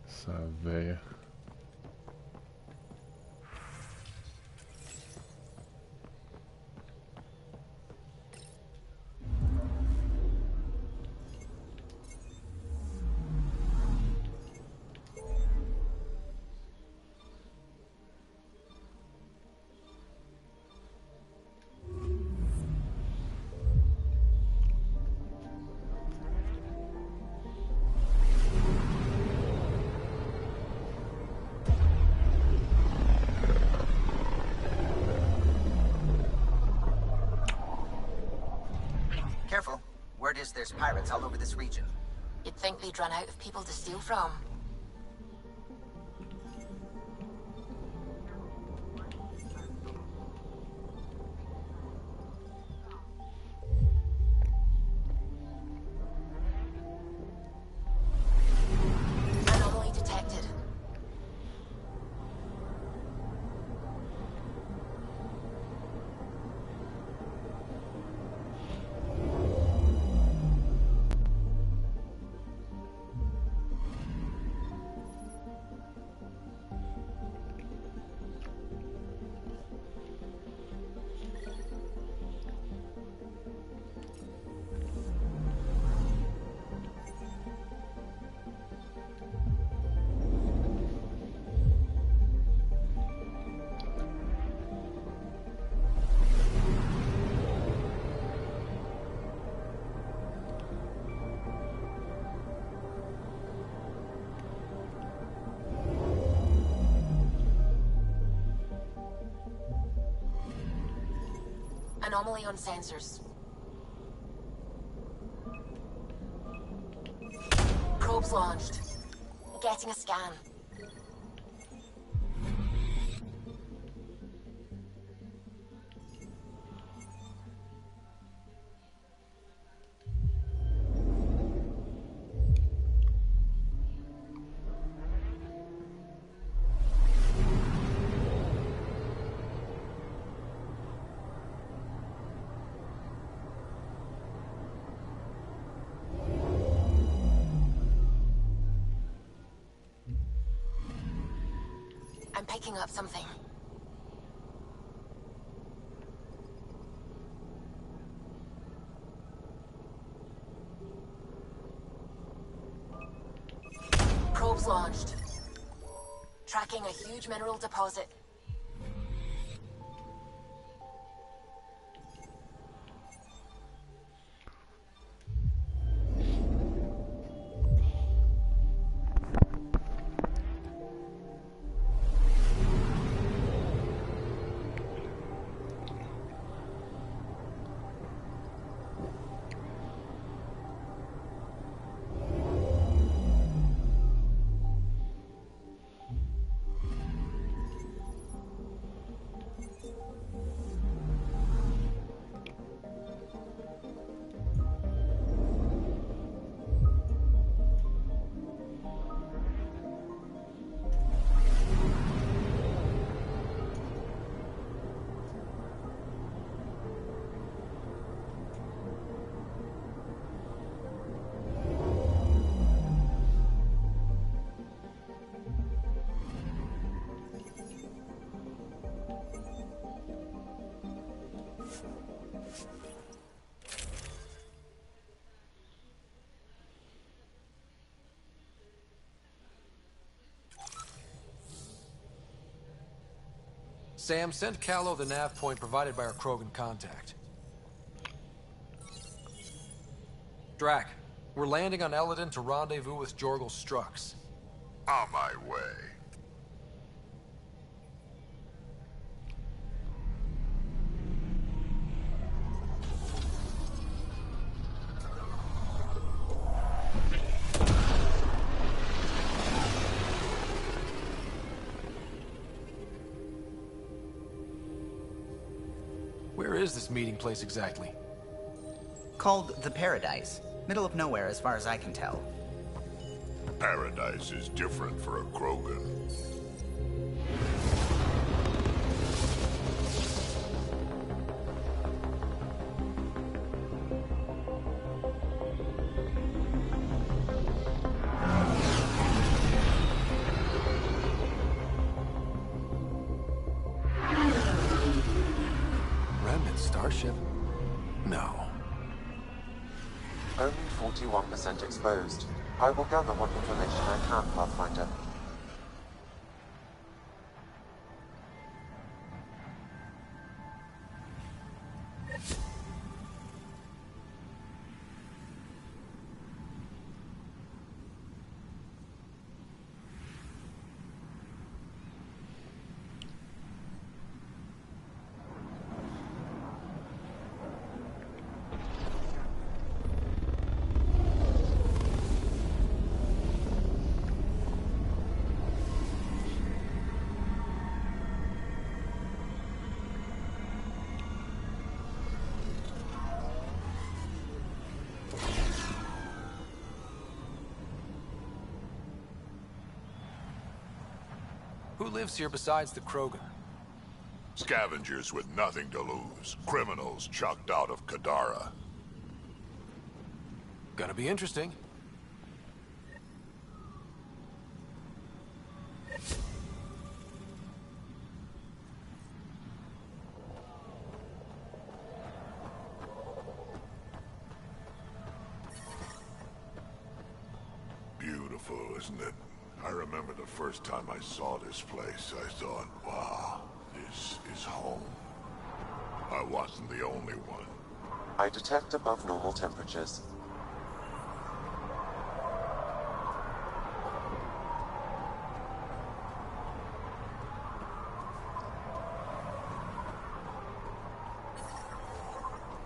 essa véia. Careful. Word is there's pirates all over this region. You'd think they'd run out of people to steal from. Anomaly detected. Anomaly on sensors. Probes launched. Getting a scan. I'm picking up something. Probes launched. Tracking a huge mineral deposit. Sam, send Callow the nav point provided by our Krogan contact. Drac, we're landing on Eladon to rendezvous with Jorgal Strux. On my way. Where is this meeting place exactly? Called the Paradise. Middle of nowhere as far as I can tell. Paradise is different for a Krogan. No. Only 41% exposed. I will gather what information I can, Pathfinder. Who lives here besides the Krogan? Scavengers with nothing to lose. Criminals chucked out of Kadara. Gonna be interesting. Beautiful, isn't it? I remember the first time I saw this place, I thought, wow, this is home. I wasn't the only one. I detect above normal temperatures.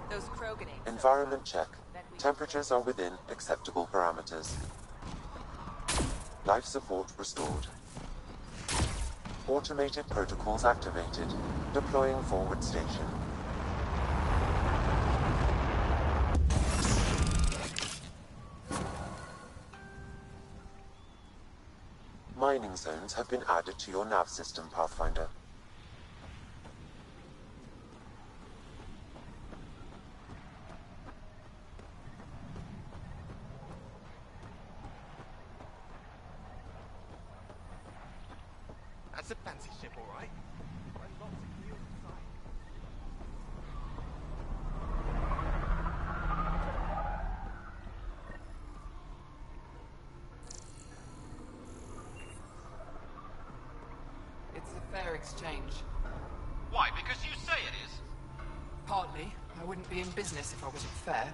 Those Krogan apes. Environment check. Temperatures are within acceptable parameters. Life support restored. Automated protocols activated. Deploying forward station. Mining zones have been added to your nav system, Pathfinder. That's a fancy ship, all right. Lots of wheels inside. It's a fair exchange. Why? Because you say it is. Partly. I wouldn't be in business if I wasn't fair.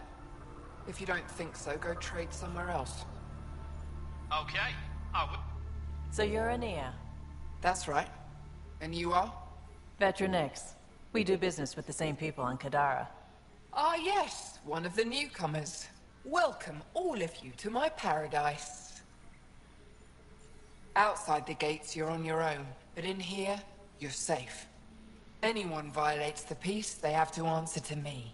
If you don't think so, go trade somewhere else. Okay. I would. So you're Ania. That's right. And you are? Veteran X. We do business with the same people on Kadara. Ah, yes. One of the newcomers. Welcome, all of you, to my paradise. Outside the gates, you're on your own. But in here, you're safe. Anyone violates the peace, they have to answer to me.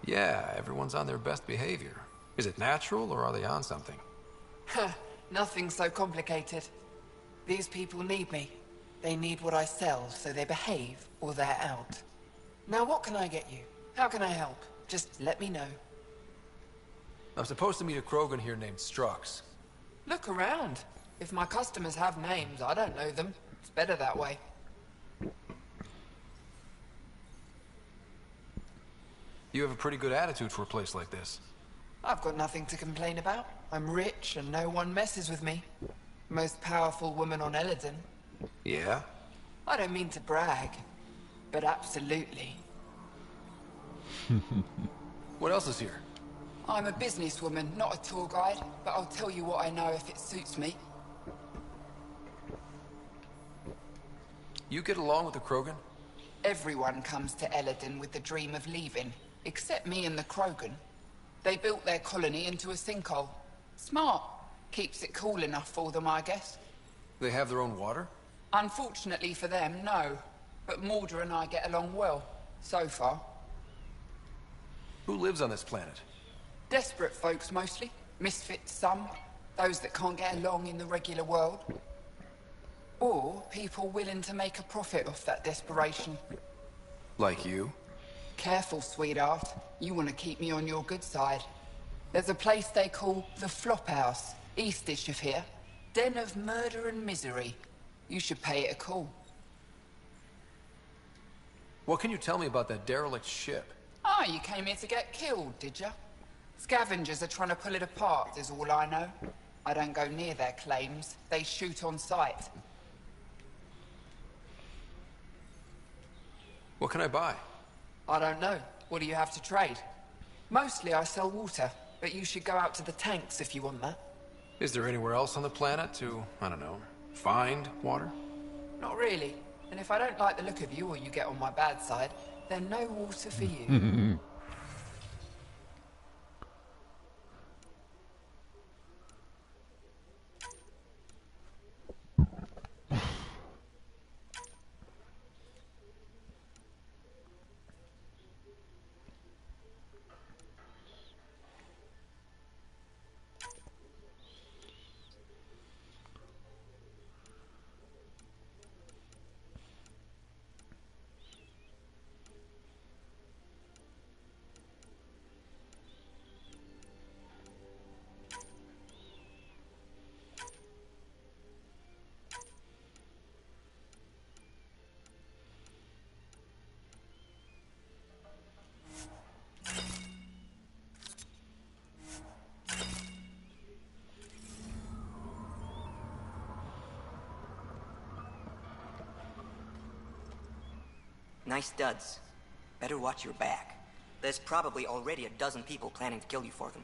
Yeah, everyone's on their best behavior. Is it natural, or are they on something? Huh, nothing so complicated. These people need me. They need what I sell, so they behave, or they're out. Now what can I get you? How can I help? Just let me know. I'm supposed to meet a Krogan here named Strux. Look around. If my customers have names, I don't know them. It's better that way. You have a pretty good attitude for a place like this. I've got nothing to complain about. I'm rich and no one messes with me. Most powerful woman on Eladin. Yeah? I don't mean to brag, but absolutely. What else is here? I'm a businesswoman, not a tour guide, but I'll tell you what I know if it suits me. You get along with the Krogan? Everyone comes to Eladin with the dream of leaving, except me and the Krogan. They built their colony into a sinkhole. Smart. Keeps it cool enough for them, I guess. They have their own water? Unfortunately for them, no. But Mordor and I get along well, so far. Who lives on this planet? Desperate folks, mostly. Misfits, some. Those that can't get along in the regular world. Or people willing to make a profit off that desperation. Like you? Careful, sweetheart. You want to keep me on your good side. There's a place they call the Flophouse, eastish of here. Den of murder and misery. You should pay it a call. What can you tell me about that derelict ship? Ah, you came here to get killed, did ya? Scavengers are trying to pull it apart, is all I know. I don't go near their claims. They shoot on sight. What can I buy? I don't know. What do you have to trade? Mostly I sell water, but you should go out to the tanks if you want that. Is there anywhere else on the planet to, I don't know, find water? Not really. And if I don't like the look of you or you get on my bad side, then no water for you. Nice studs. Better watch your back. There's probably already a dozen people planning to kill you for them.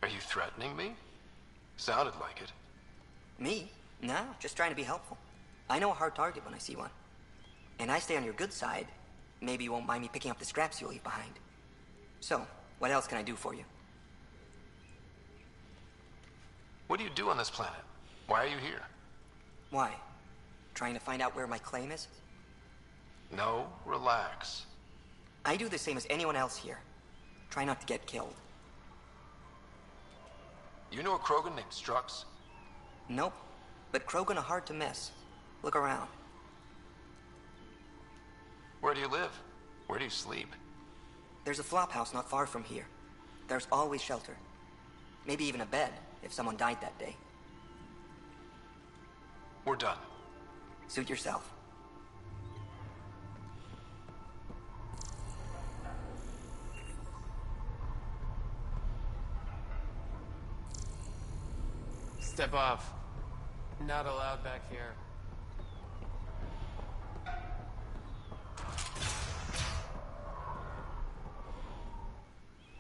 Are you threatening me? Sounded like it. Me? No, just trying to be helpful. I know a hard target when I see one. And I stay on your good side. Maybe you won't mind me picking up the scraps you leave behind. So, what else can I do for you? What do you do on this planet? Why are you here? Why? Trying to find out where my claim is? No, relax. I do the same as anyone else here. Try not to get killed. You know a Krogan named Strux? Nope. But Krogan are hard to miss. Look around. Where do you live? Where do you sleep? There's a flop house not far from here. There's always shelter. Maybe even a bed, if someone died that day. We're done. Suit yourself. Step off. Not allowed back here.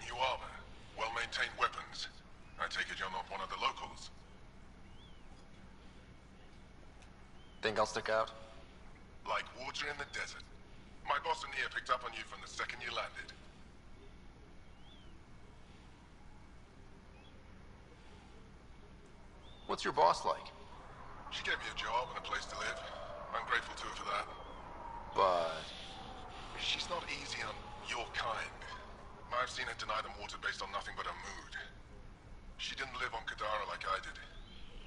New armor, well-maintained weapons. I take it you're not one of the locals. Think I'll stick out? Like water in the desert. My boss in here picked up on you from the second you landed. What's your boss like? She gave me a job and a place to live. I'm grateful to her for that. But... She's not easy on your kind. I've seen her deny them water based on nothing but her mood. She didn't live on Kadara like I did.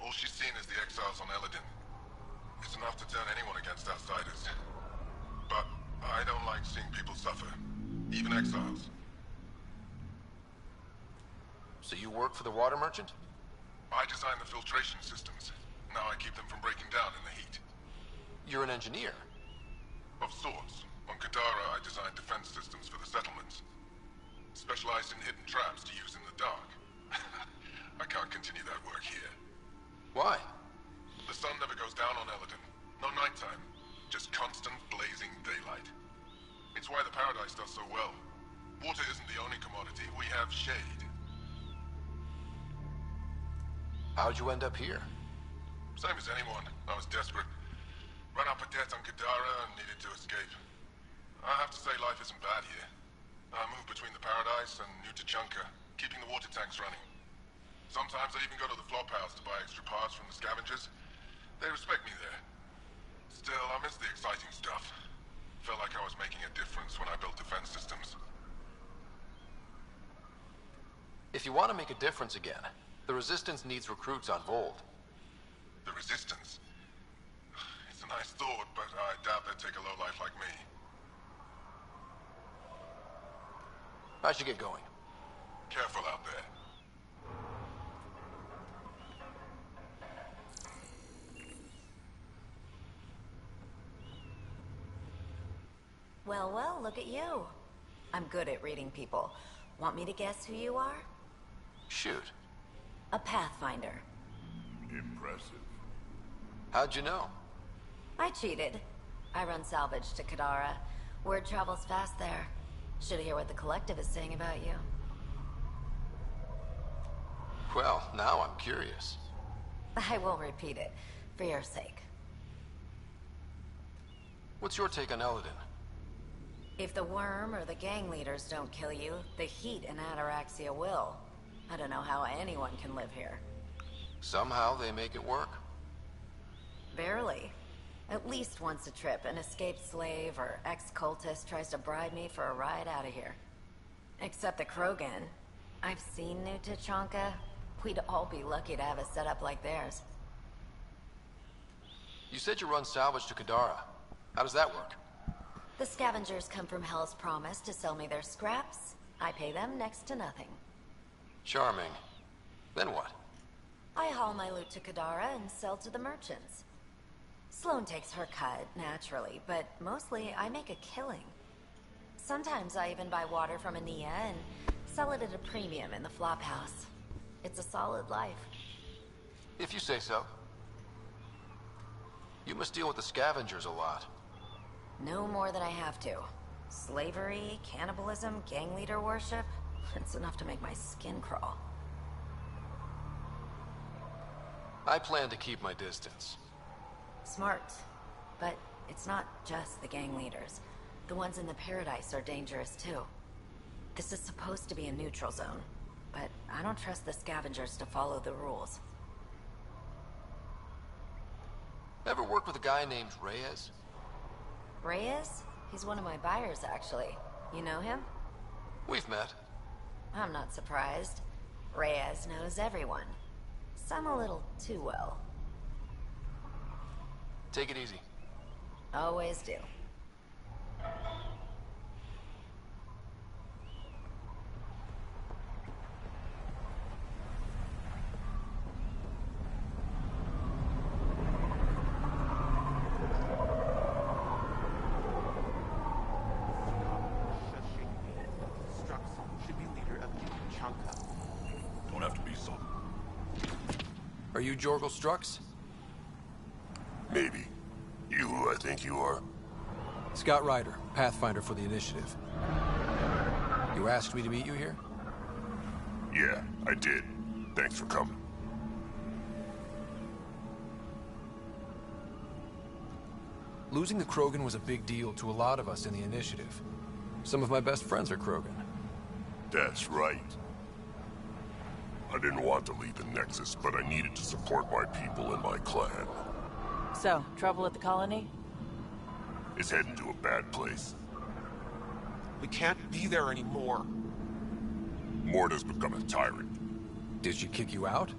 All she's seen is the exiles on Eladin. It's enough to turn anyone against outsiders. But I don't like seeing people suffer. Even exiles. So you work for the water merchant? I design the filtration systems. Now I keep them from breaking down in the heat. You're an engineer? Of sorts. On Kadara, I designed defense systems for the settlements. Specialized in hidden traps to use in the dark. I can't continue that work here. Why? The sun never goes down on Eladin. No nighttime. Just constant blazing daylight. It's why the Paradise does so well. Water isn't the only commodity. We have shade. How'd you end up here? Same as anyone. I was desperate. Ran up a debt on Kadara and needed to escape. I have to say life isn't bad here. I move between the Paradise and New Tachanka, keeping the water tanks running. Sometimes I even go to the flop house to buy extra parts from the scavengers. They respect me there. Still, I miss the exciting stuff. Felt like I was making a difference when I built defense systems. If you want to make a difference again, the Resistance needs recruits on Vold. The Resistance? It's a nice thought, but I doubt they'd take a lowlife like me. I should get going. Careful out there. Well, well, look at you. I'm good at reading people. Want me to guess who you are? Shoot. A Pathfinder. Impressive. How'd you know? I cheated. I run salvage to Kadara. Word travels fast there. Should hear what the Collective is saying about you. Well, now I'm curious. I won't repeat it, for your sake. What's your take on Eladin? If the worm or the gang leaders don't kill you, the heat in Ataraxia will. I don't know how anyone can live here. Somehow they make it work. Barely. At least once a trip, an escaped slave or ex-cultist tries to bribe me for a ride out of here. Except the Krogan. I've seen New Tachanka. We'd all be lucky to have a setup like theirs. You said you run salvage to Kadara. How does that work? The scavengers come from Hell's Promise to sell me their scraps. I pay them next to nothing. Charming. Then what? I haul my loot to Kadara and sell to the merchants. Sloane takes her cut, naturally, but mostly I make a killing. Sometimes I even buy water from Ania and sell it at a premium in the flop house. It's a solid life. If you say so. You must deal with the scavengers a lot. No more than I have to. Slavery, cannibalism, gang leader worship. It's enough to make my skin crawl. I plan to keep my distance. Smart. But it's not just the gang leaders. The ones in the Paradise are dangerous too. This is supposed to be a neutral zone, but I don't trust the scavengers to follow the rules. Ever work with a guy named Reyes? Reyes? He's one of my buyers, actually. You know him? We've met. I'm not surprised. Reyes knows everyone. Some a little too well. Take it easy. Always do. Should be leader of Tachanka. Don't have to be so. Are you Jorgel Strux? Maybe. You who I think you are? Scott Ryder, Pathfinder for the Initiative. You asked me to meet you here? Yeah, I did. Thanks for coming. Losing the Krogan was a big deal to a lot of us in the Initiative. Some of my best friends are Krogan. That's right. I didn't want to leave the Nexus, but I needed to support my people and my clan. So, trouble at the colony? It's heading to a bad place. We can't be there anymore. Morta's become a tyrant. Did she kick you out?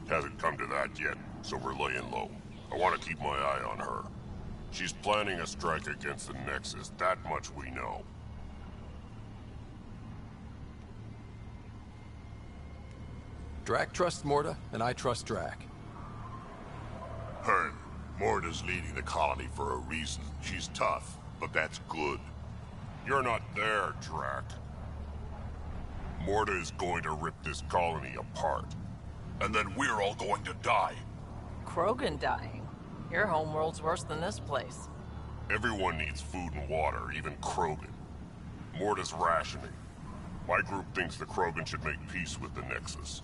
Hasn't come to that yet, so we're laying low. I want to keep my eye on her. She's planning a strike against the Nexus, that much we know. Drac trusts Morta, and I trust Drac. Hearn, Morta's leading the colony for a reason. She's tough, but that's good. You're not there, Drac. Morta is going to rip this colony apart. And then we're all going to die. Krogan dying? Your homeworld's worse than this place. Everyone needs food and water, even Krogan. Morta's rationing. My group thinks the Krogan should make peace with the Nexus.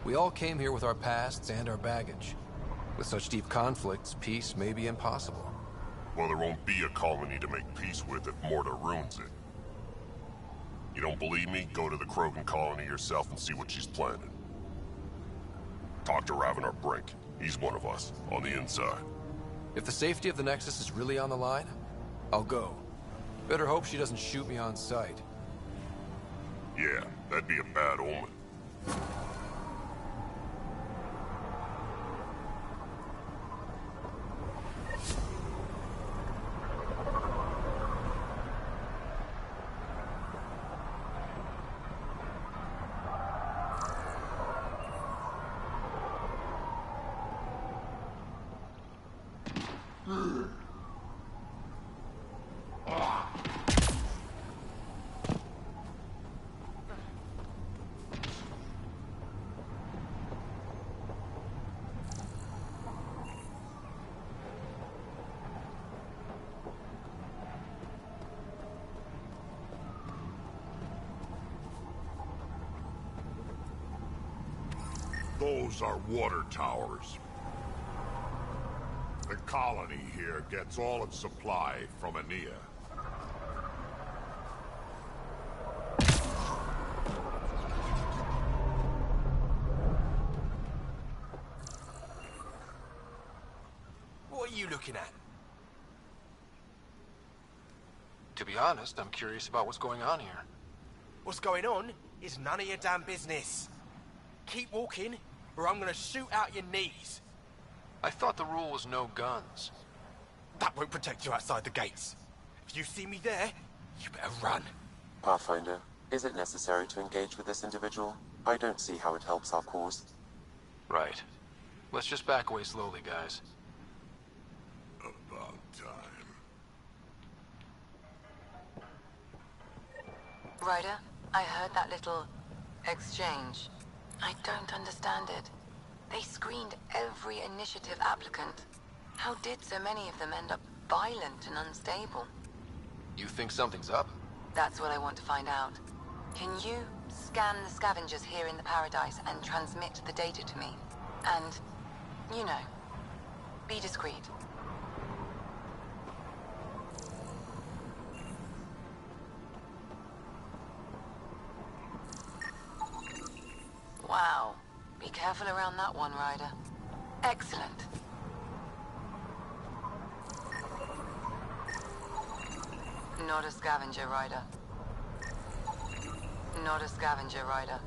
We all came here with our pasts and our baggage. With such deep conflicts, peace may be impossible. Well, there won't be a colony to make peace with if Morta ruins it. You don't believe me? Go to the Krogan colony yourself and see what she's planning. Talk to Ravenar Brink. He's one of us, on the inside. If the safety of the Nexus is really on the line, I'll go. Better hope she doesn't shoot me on sight. Yeah, that'd be a bad omen. Those are water towers. The colony here gets all its supply from Anea. What are you looking at? To be honest, I'm curious about what's going on here. What's going on is none of your damn business. Keep walking, or I'm gonna shoot out your knees. I thought the rule was no guns. That won't protect you outside the gates. If you see me there, you better run. Pathfinder, is it necessary to engage with this individual? I don't see how it helps our cause. Right. Let's just back away slowly, guys. About time. Ryder, I heard that little exchange. I don't understand it. They screened every initiative applicant. How did so many of them end up violent and unstable? You think something's up? That's what I want to find out. Can you scan the scavengers here in the Paradise and transmit the data to me? And, you know, be discreet. Wow. Be careful around that one, Ryder. Excellent. Not a scavenger, Ryder. Not a scavenger, Ryder.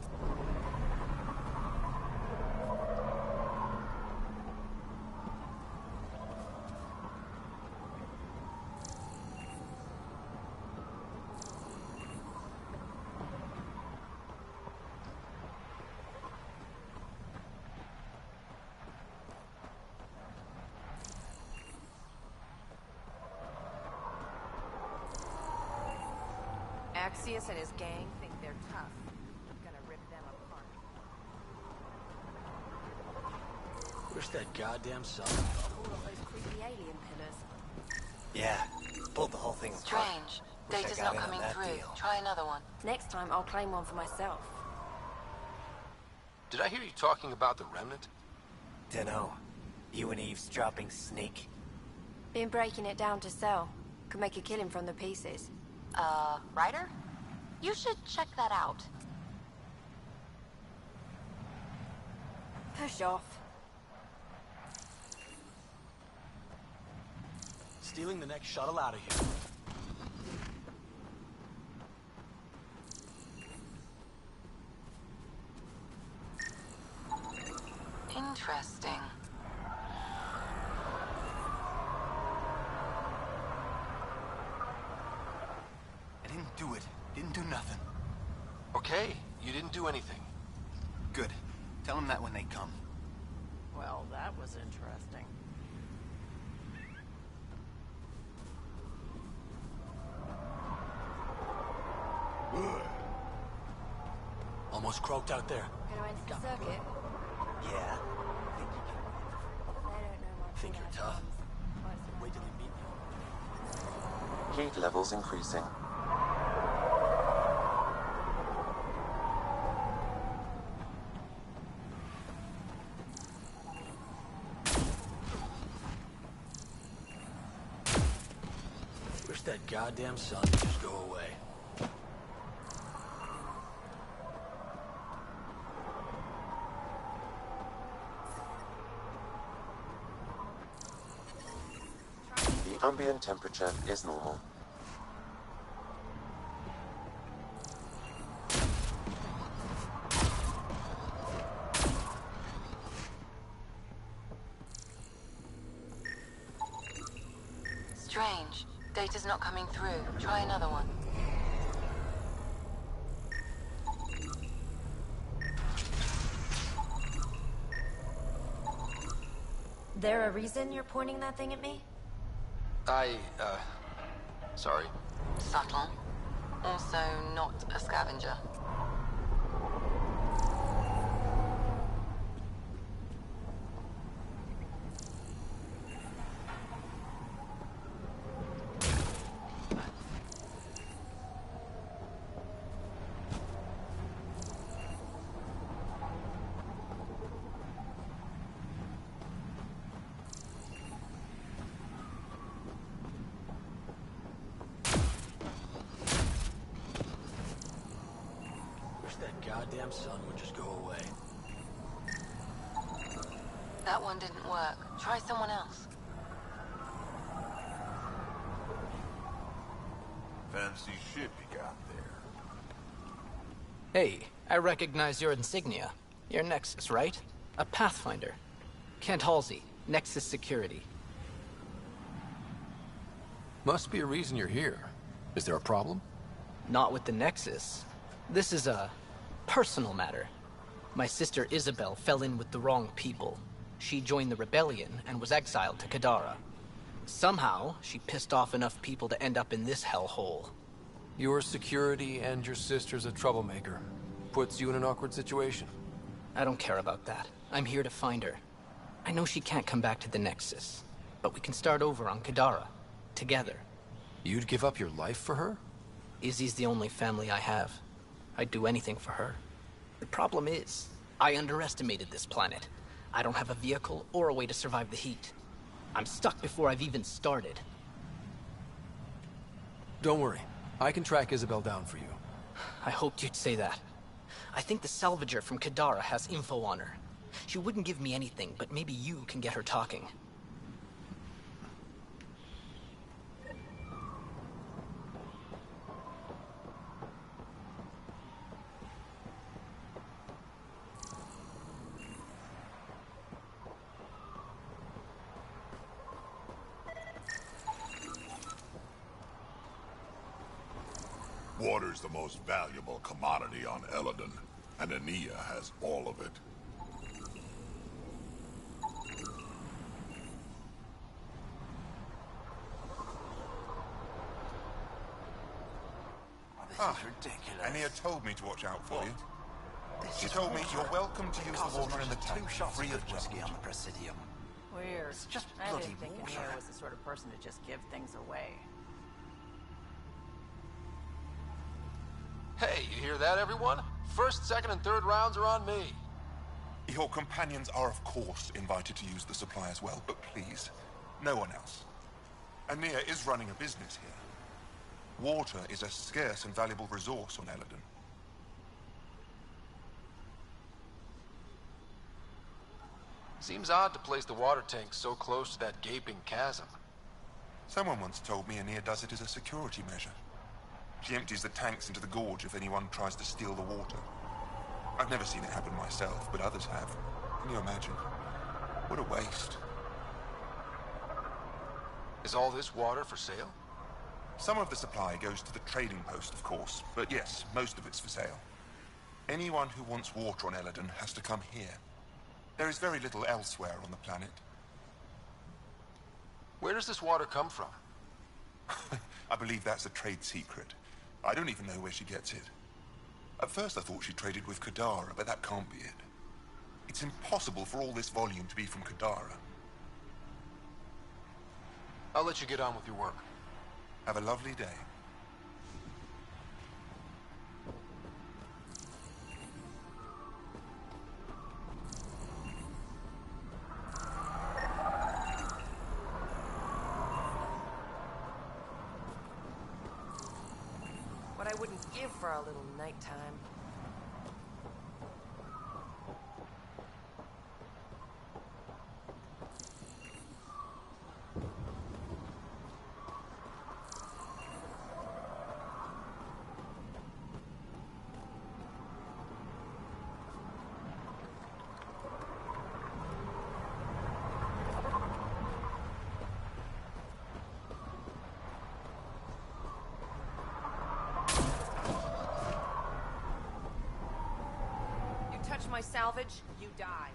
Axius and his gang think they're tough. I'm gonna rip them apart. Where's that goddamn sun? All of those creepy alien pillars. Yeah, pulled the whole thing apart. Strange. Wish I Data's got not in on coming that through. deal. Try another one. Next time, I'll claim one for myself. Did I hear you talking about the Remnant? Dunno. You and eavesdropping snake. Been breaking it down to sell. Could make a killing from the pieces. Ryder? You should check that out. Push off. Stealing the next shuttle out of here. Interesting. I didn't do it. Didn't do nothing. Okay, you didn't do anything. Good. Tell them that when they come. Well, that was interesting. Almost croaked out there. Gonna enter the circuit? Yeah. Think you can? They don't know my Think you're tough? Wait till they meet you. Heat levels increasing. Wish that goddamn sun would just go away. The ambient temperature is normal. Strange. Data's not coming through. Try another one. There a reason you're pointing that thing at me? Sorry. Subtle. Also not a scavenger. goddamn sun would just go away. That one didn't work. Try someone else. Fancy ship you got there. Hey, I recognize your insignia. You're Nexus, right? A Pathfinder. Kent Halsey, Nexus Security. Must be a reason you're here. Is there a problem? Not with the Nexus. This is a personal matter. My sister Isabel fell in with the wrong people. She joined the rebellion and was exiled to Kadara. Somehow, she pissed off enough people to end up in this hellhole. Your security and your sister's a troublemaker. Puts you in an awkward situation. I don't care about that. I'm here to find her. I know she can't come back to the Nexus, but we can start over on Kadara. Together. You'd give up your life for her? Izzy's the only family I have. I'd do anything for her. The problem is, I underestimated this planet. I don't have a vehicle or a way to survive the heat. I'm stuck before I've even started. Don't worry. I can track Isabel down for you. I hoped you'd say that. I think the salvager from Kadara has info on her. She wouldn't give me anything, but maybe you can get her talking. Water's the most valuable commodity on Eladon, and Ania has all of it. Ridiculous. Ania told me to watch out for you. She told me you're welcome to use the water in the tank free of whiskey on the Presidium. Weird. It's just I bloody didn't think water. Ania was the sort of person to just give things away. Hey, you hear that, everyone? First, second, and third rounds are on me. Your companions are, of course, invited to use the supply as well, but please, no one else. Ania is running a business here. Water is a scarce and valuable resource on Eladon. Seems odd to place the water tank so close to that gaping chasm. Someone once told me Ania does it as a security measure. She empties the tanks into the gorge if anyone tries to steal the water. I've never seen it happen myself, but others have. Can you imagine? What a waste. Is all this water for sale? Some of the supply goes to the trading post, of course, but yes, most of it's for sale. Anyone who wants water on Eladon has to come here. There is very little elsewhere on the planet. Where does this water come from? I believe that's a trade secret. I don't even know where she gets it. At first I thought she traded with Kadara, but that can't be it. It's impossible for all this volume to be from Kadara. I'll let you get on with your work. Have a lovely day. What I wouldn't give for a little nighttime. My salvage, you die.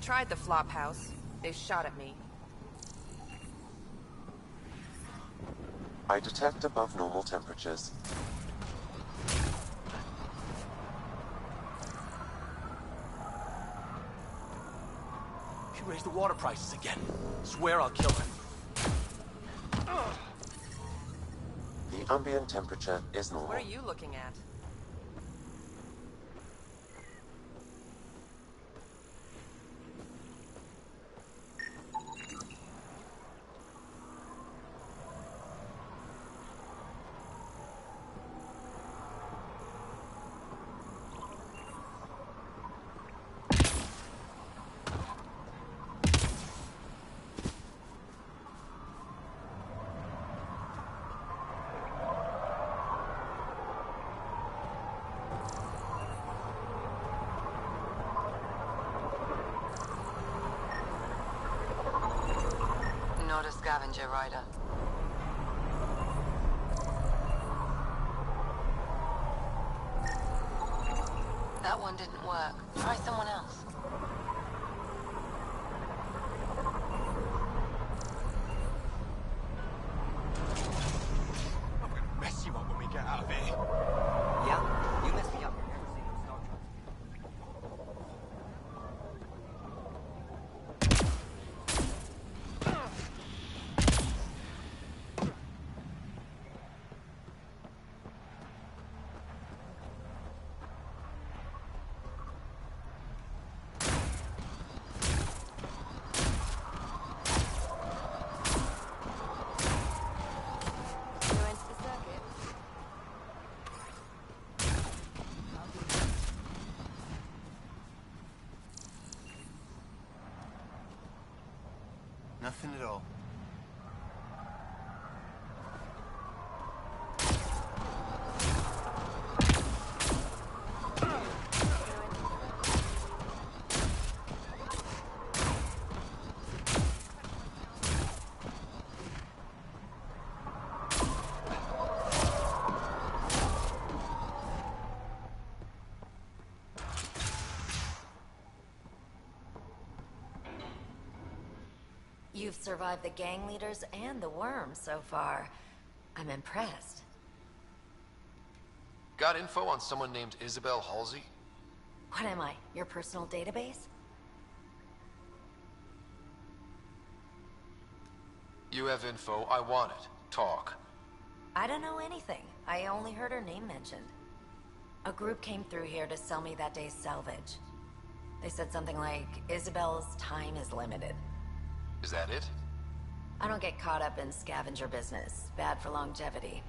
Tried the flop house. They shot at me. I detect above normal temperatures. She raised the water prices again. Swear I'll kill her. Ambient temperature is normal. What are you looking at? Not a scavenger rider. That one didn't work. Try someone else. I'm gonna mess you up when we get out of here. Yeah? You messed me up. Never seen those Star Trek. Nothing at all. You've survived the gang leaders and the worm so far. I'm impressed. Got info on someone named Isabel Halsey? What am I, your personal database? You have info, I want it. Talk. I don't know anything. I only heard her name mentioned. A group came through here to sell me that day's salvage. They said something like, Isabel's time is limited. Is that it? I don't get caught up in scavenger business. Bad for longevity.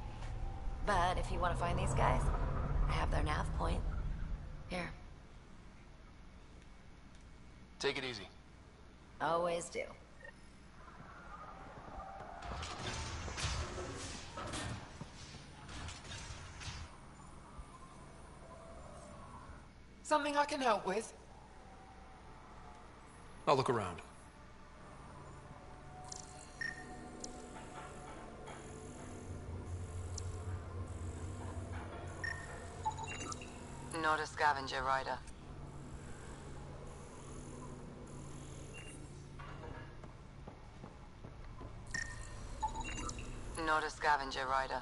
But if you want to find these guys, I have their nav point. Here. Take it easy. Always do. Something I can help with? I'll look around. Not a scavenger rider. Not a scavenger rider.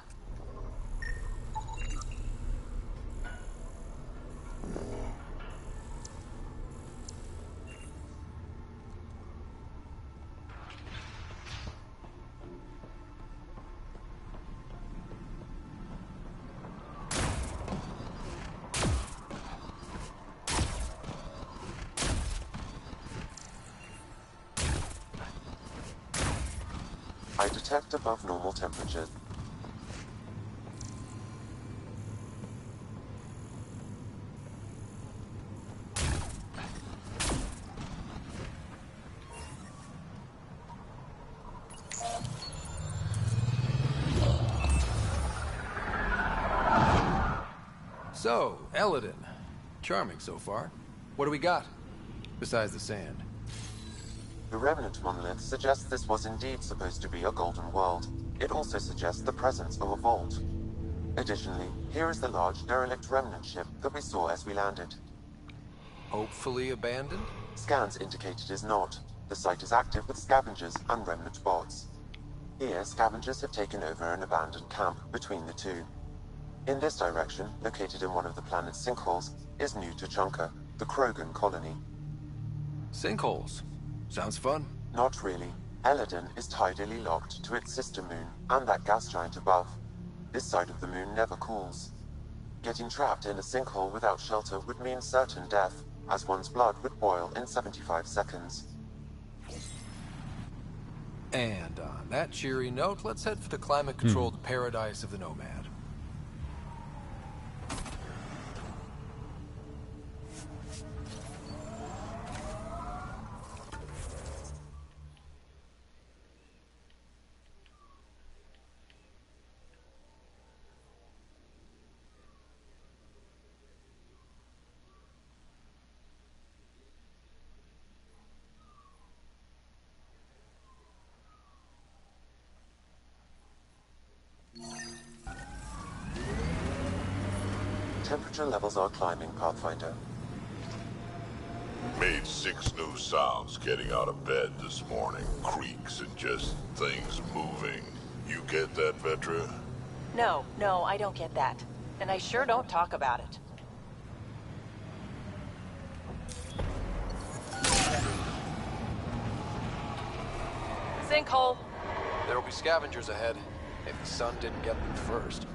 I detect above normal temperature. So, Eladin. Charming so far. What do we got? Besides the sand. The remnant monolith suggests this was indeed supposed to be a golden world. It also suggests the presence of a vault. Additionally, here is the large derelict remnant ship that we saw as we landed. Hopefully abandoned? Scans indicate it is not. The site is active with scavengers and remnant bots. Here, scavengers have taken over an abandoned camp between the two. In this direction, located in one of the planet's sinkholes, is New Tuchanka, the Krogan colony. Sinkholes. Sounds fun. Not really. Eladin is tidally locked to its sister moon and that gas giant above. This side of the moon never cools. Getting trapped in a sinkhole without shelter would mean certain death, as one's blood would boil in 75 seconds. And on that cheery note, let's head for the climate-controlled paradise of the Nomad. Temperature levels are climbing, Pathfinder. Made 6 new sounds getting out of bed this morning. Creaks and just things moving. You get that, Vetra? No, I don't get that. And I sure don't talk about it. Sinkhole. There'll be scavengers ahead, if the sun didn't get them first.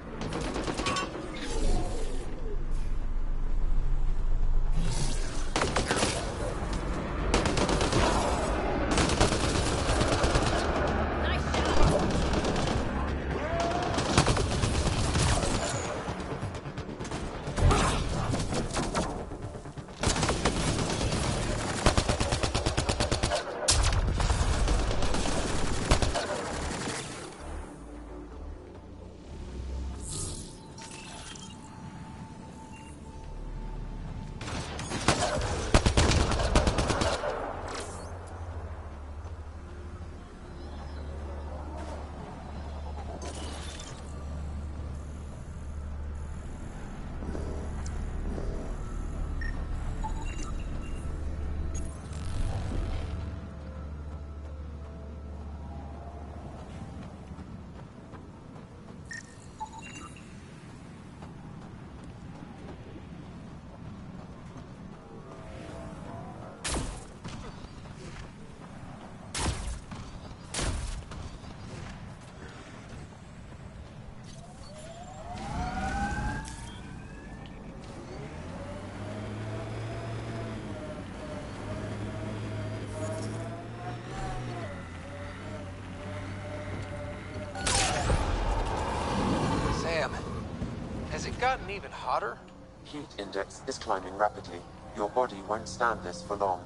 Has it gotten even hotter? Heat index is climbing rapidly. Your body won't stand this for long.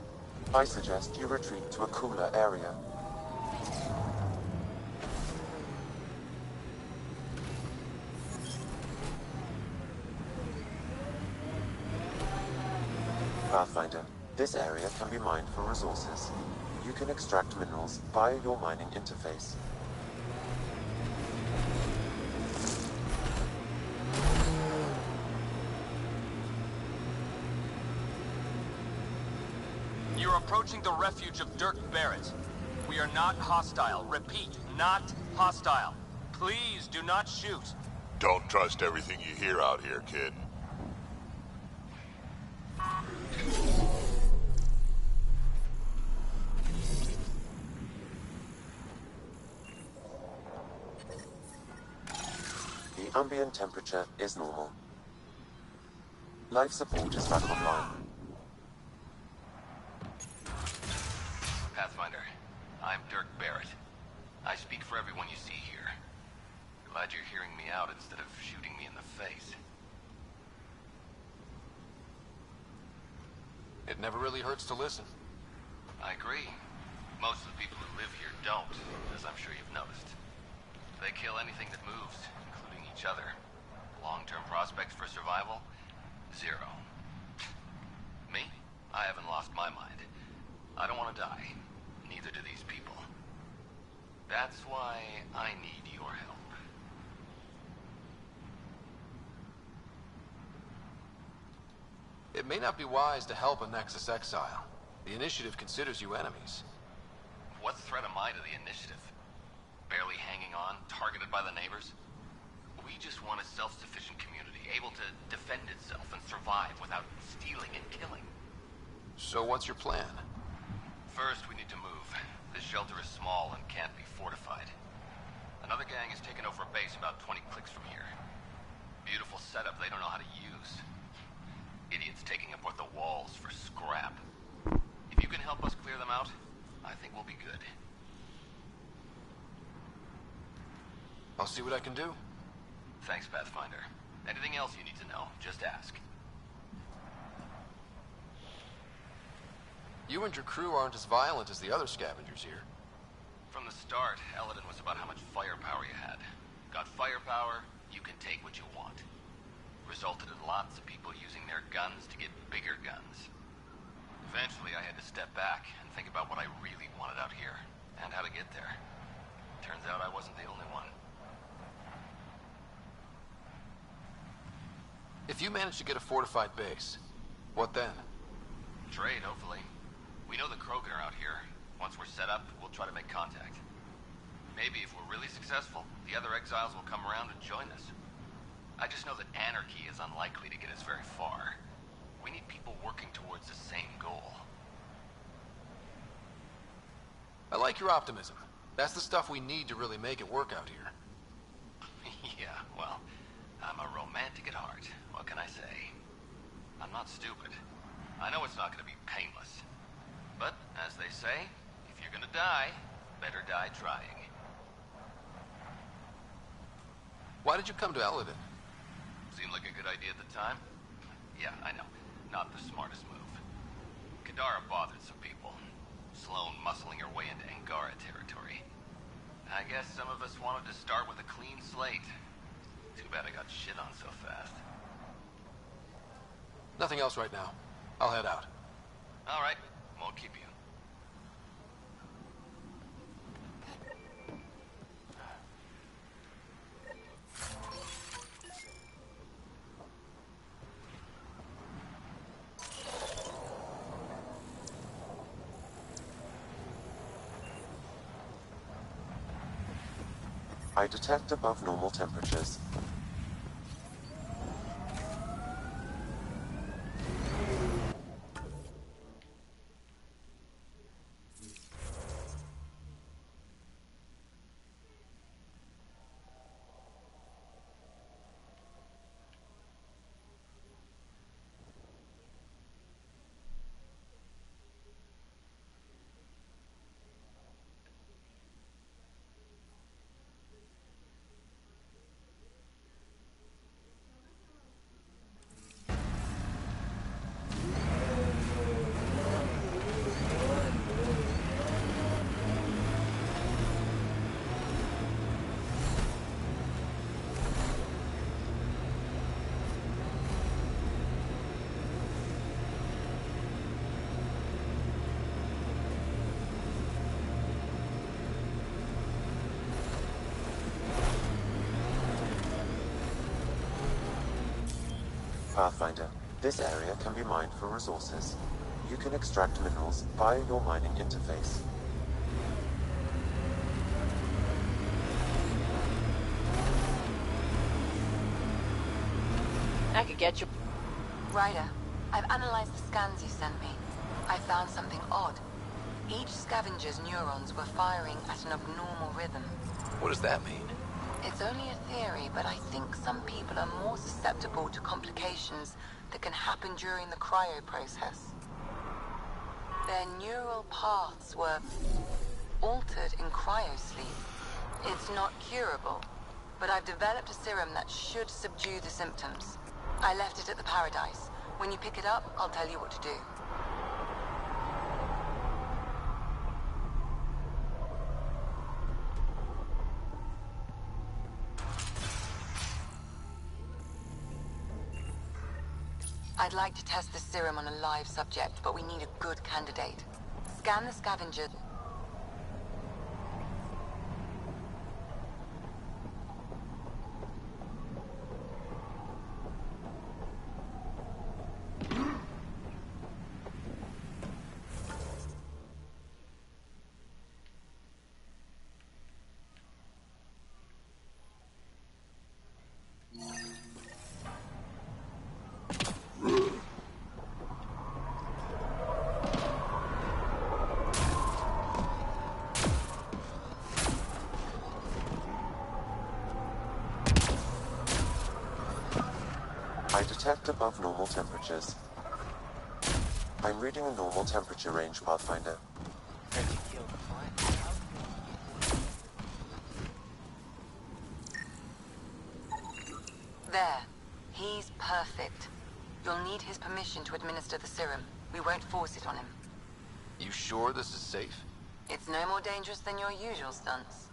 I suggest you retreat to a cooler area. Pathfinder, this area can be mined for resources. You can extract minerals via your mining interface. You're approaching the refuge of Dirk Barrett. We are not hostile. Repeat, not hostile. Please do not shoot. Don't trust everything you hear out here, kid. The ambient temperature is normal. Life support is back online. Pathfinder, I'm Dirk Barrett. I speak for everyone you see here. Glad you're hearing me out instead of shooting me in the face. It never really hurts to listen. I agree. Most of the people who live here don't, as I'm sure you've noticed. They kill anything that moves, including each other. Long-term prospects for survival? Zero. Me? I haven't lost my mind. I don't want to die. Neither do these people. That's why I need your help. It may not be wise to help a Nexus exile. The Initiative considers you enemies. What threat am I to the Initiative? Barely hanging on, targeted by the neighbors? We just want a self-sufficient community, able to defend itself and survive without stealing and killing. So what's your plan? First, we need to move. This shelter is small and can't be fortified. Another gang has taken over a base about 20 clicks from here. Beautiful setup they don't know how to use. Idiots taking apart the walls for scrap. If you can help us clear them out, I think we'll be good. I'll see what I can do. Thanks, Pathfinder. Anything else you need to know, just ask. You and your crew aren't as violent as the other scavengers here. From the start, Eladin was about how much firepower you had. Got firepower, you can take what you want. Resulted in lots of people using their guns to get bigger guns. Eventually, I had to step back and think about what I really wanted out here, and how to get there. Turns out I wasn't the only one. If you manage to get a fortified base, what then? Trade, hopefully. We know the Krogan are out here. Once we're set up, we'll try to make contact. Maybe if we're really successful, the other exiles will come around and join us. I just know that anarchy is unlikely to get us very far. We need people working towards the same goal. I like your optimism. That's the stuff we need to really make it work out here. Yeah, well, I'm a romantic at heart. What can I say? I'm not stupid. I know it's not going to be painless. But, as they say, if you're gonna die, better die trying. Why did you come to Eladin? Seemed like a good idea at the time? Yeah, I know. Not the smartest move. Kadara bothered some people. Sloane muscling her way into Angara territory. I guess some of us wanted to start with a clean slate. Too bad I got shit on so fast. Nothing else right now. I'll head out. All right. Won't keep you. I detect above normal temperatures. Pathfinder, this area can be mined for resources. You can extract minerals via your mining interface. I could get you. Ryder, I've analyzed the scans you sent me. I found something odd. Each scavenger's neurons were firing at an abnormal rhythm. What does that mean? It's only a theory, but I think some people are more susceptible to complications that can happen during the cryo process. Their neural paths were altered in cryosleep. It's not curable, but I've developed a serum that should subdue the symptoms. I left it at the Paradise. When you pick it up, I'll tell you what to do. I'd like to test the serum on a live subject, but we need a good candidate. Scan the scavenger. detect above normal temperatures. I'm reading a normal temperature range, Pathfinder. There. He's perfect. You'll need his permission to administer the serum. We won't force it on him. You sure this is safe? It's no more dangerous than your usual stunts.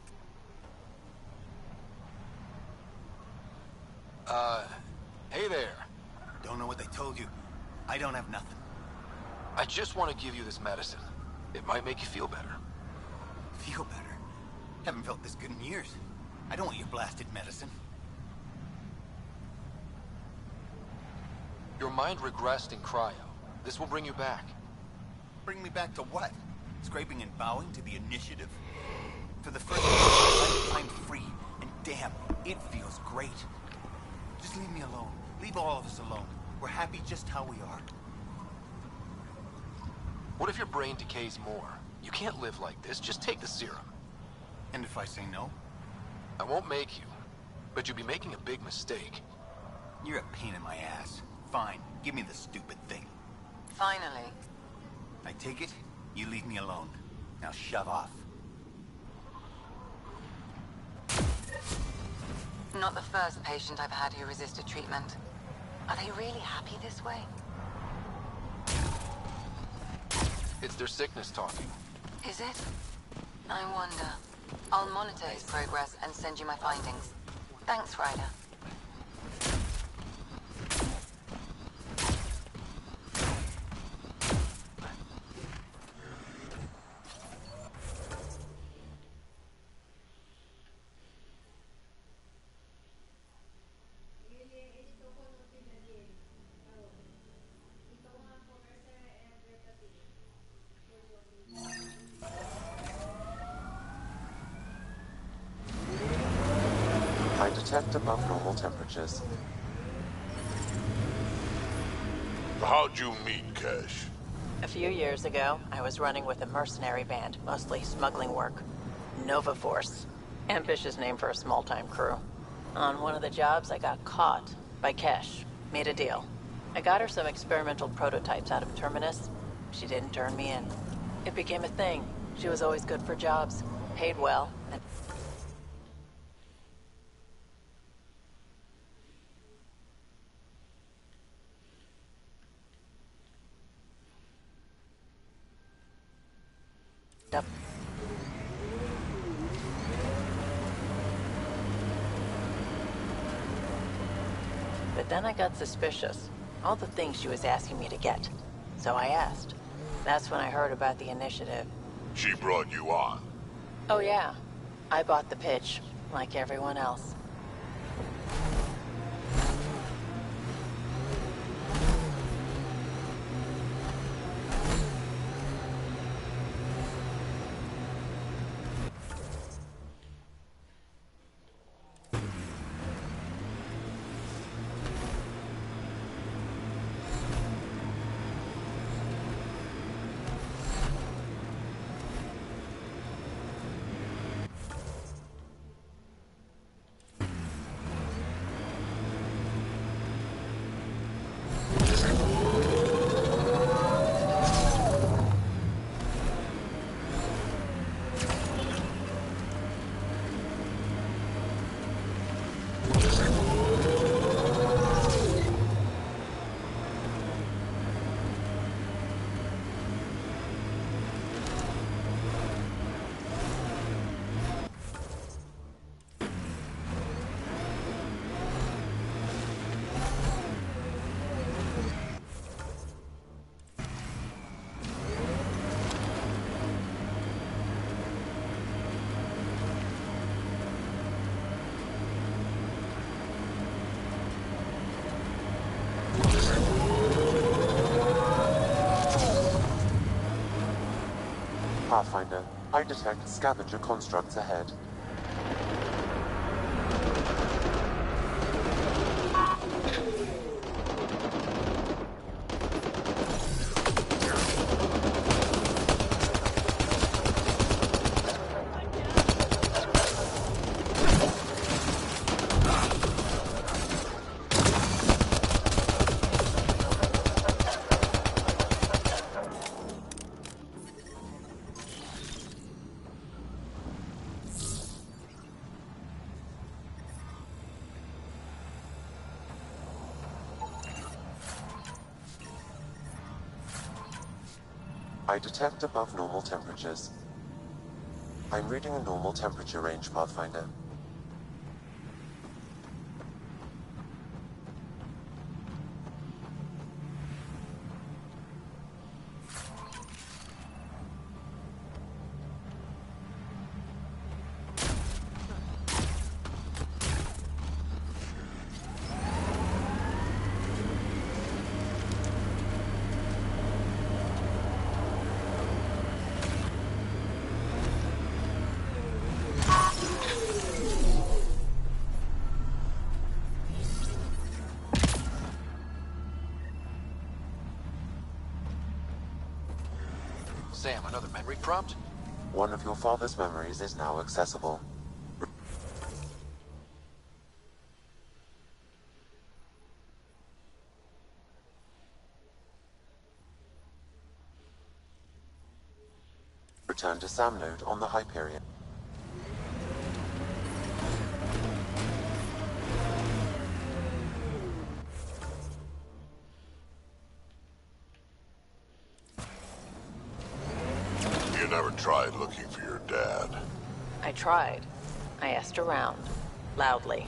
Hey there. Don't know what they told you. I don't have nothing. I just want to give you this medicine. It might make you feel better. Feel better? Haven't felt this good in years. I don't want your blasted medicine. Your mind regressed in cryo. This will bring you back. Bring me back to what? Scraping and bowing to the initiative? For the first time in my life, I'm free. And damn, it feels great. Just leave me alone. Leave all of us alone. We're happy just how we are. What if your brain decays more? You can't live like this. Just take the serum. And if I say no? I won't make you. But you'll be making a big mistake. You're a pain in my ass. Fine, give me the stupid thing. Finally. I take it, you leave me alone. Now shove off. Not the first patient I've had who resisted treatment. Are they really happy this way? It's their sickness talking. Is it? I wonder. I'll monitor his progress and send you my findings. Thanks, Ryder. I detect above normal temperatures. How'd you meet Cash? A few years ago, I was running with a mercenary band, mostly smuggling work. Nova Force. Ambitious name for a small-time crew. On one of the jobs, I got caught by Kesh. Made a deal. I got her some experimental prototypes out of Terminus. She didn't turn me in. It became a thing. She was always good for jobs. Paid well, and But then I got suspicious. All the things she was asking me to get. So I asked. That's when I heard about the initiative. She brought you on. Oh yeah. I bought the pitch, like everyone else. Pathfinder, I detect scavenger constructs ahead. I detect above normal temperatures. I'm reading a normal temperature range, Pathfinder. Sam, another memory prompt? One of your father's memories is now accessible. Return to SAM node on the Hyperion. You never tried looking for your dad? I tried. I asked around. Loudly.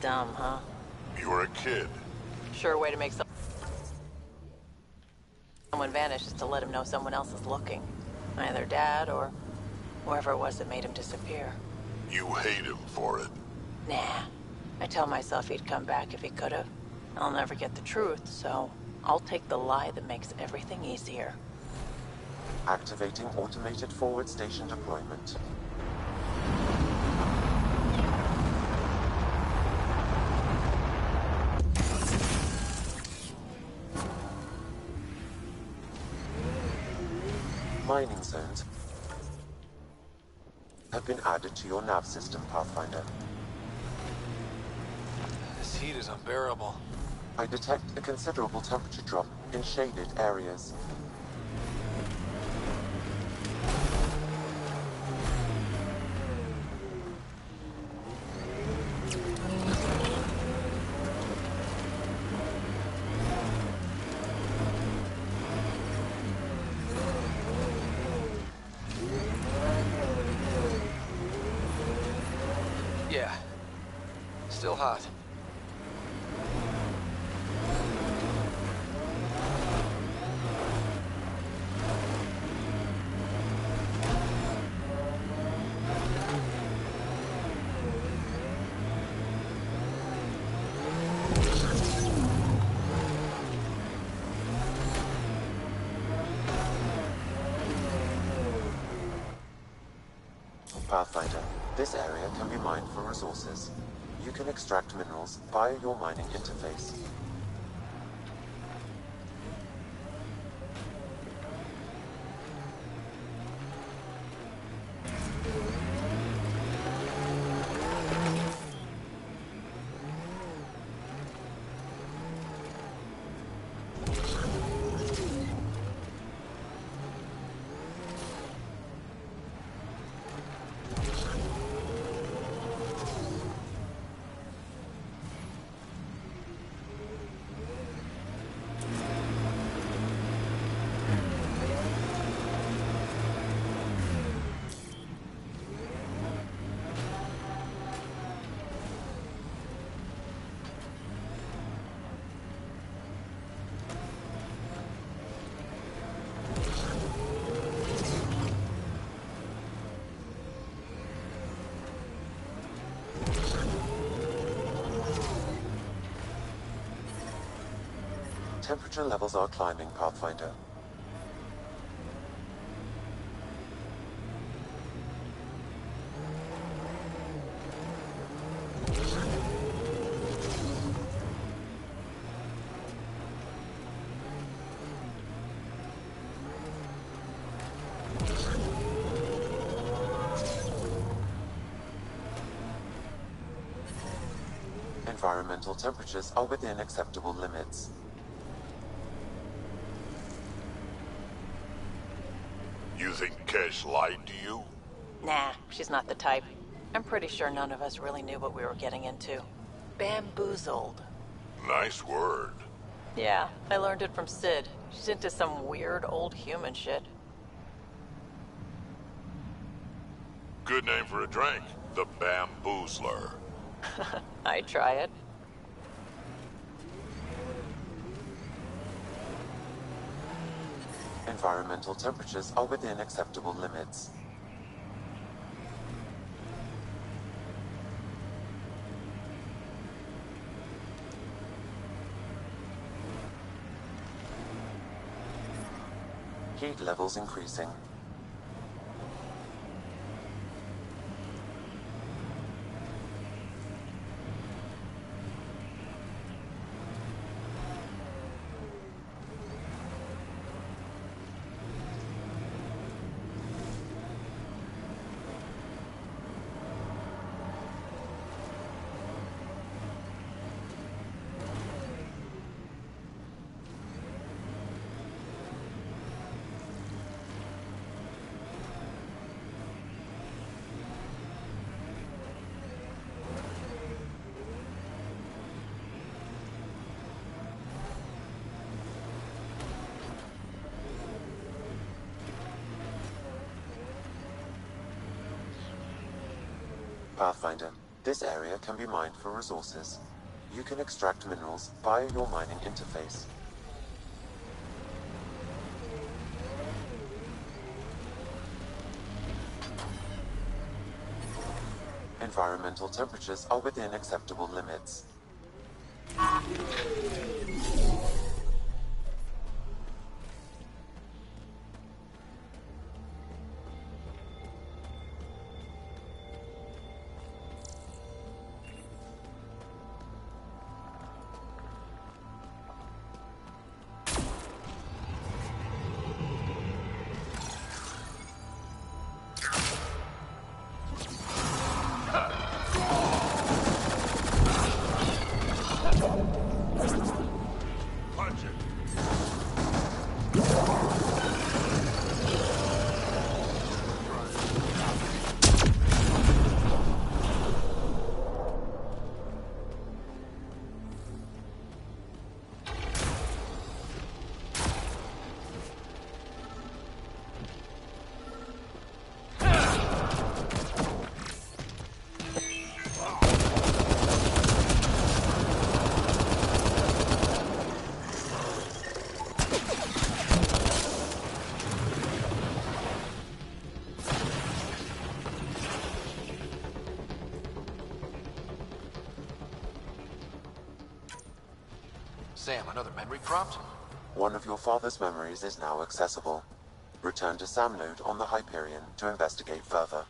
Dumb, huh? You were a kid. Sure way to make someone vanish is to let him know someone else is looking. Either dad or whoever it was that made him disappear. You hate him for it. Nah. I tell myself he'd come back if he could've. I'll never get the truth, so I'll take the lie that makes everything easier. Activating automated forward station deployment. Mining zones have been added to your nav system, Pathfinder. This heat is unbearable. I detect a considerable temperature drop in shaded areas. Yeah. Still hot. Pathfinder, this area can be mined for resources. You can extract minerals via your mining interface. Temperature levels are climbing, Pathfinder. Environmental temperatures are within acceptable limits. You think Kesh lied to you? Nah, she's not the type. I'm pretty sure none of us really knew what we were getting into. Bamboozled. Nice word. Yeah, I learned it from Sid. She's into some weird old human shit. Good name for a drink. The Bamboozler. I try it. Environmental temperatures are within acceptable limits. Heat levels increasing. Pathfinder, this area can be mined for resources. You can extract minerals via your mining interface. Environmental temperatures are within acceptable limits. Sam, another memory prompt? One of your father's memories is now accessible. Return to Sam node on the Hyperion to investigate further.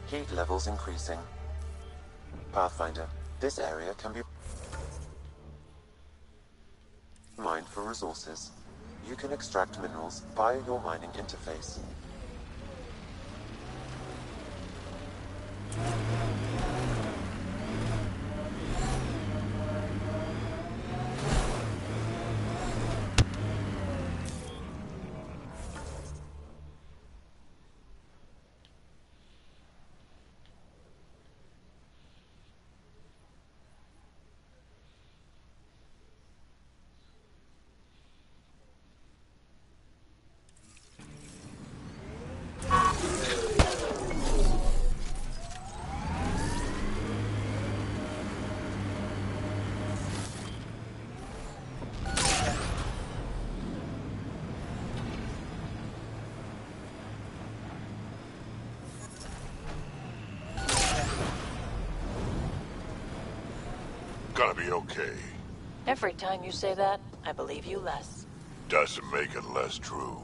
Heat levels increasing. Pathfinder, this area can be mined for resources. You can extract minerals via your mining interface. gonna be okay. Every time you say that, I believe you less. Doesn't make it less true.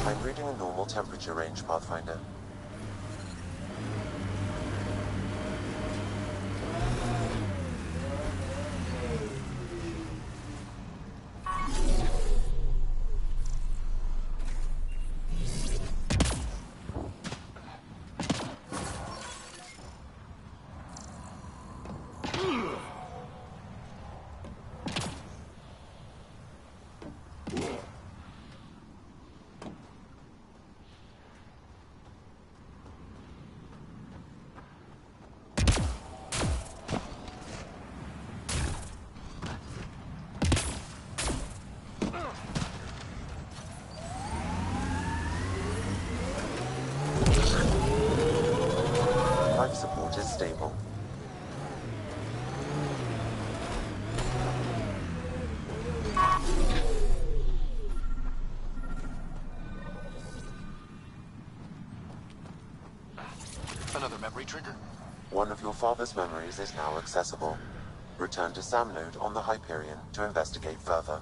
I'm reading a normal temperature range, Pathfinder. Life support is stable. Another memory trigger? One of your father's memories is now accessible. Return to Sam Node on the Hyperion to investigate further.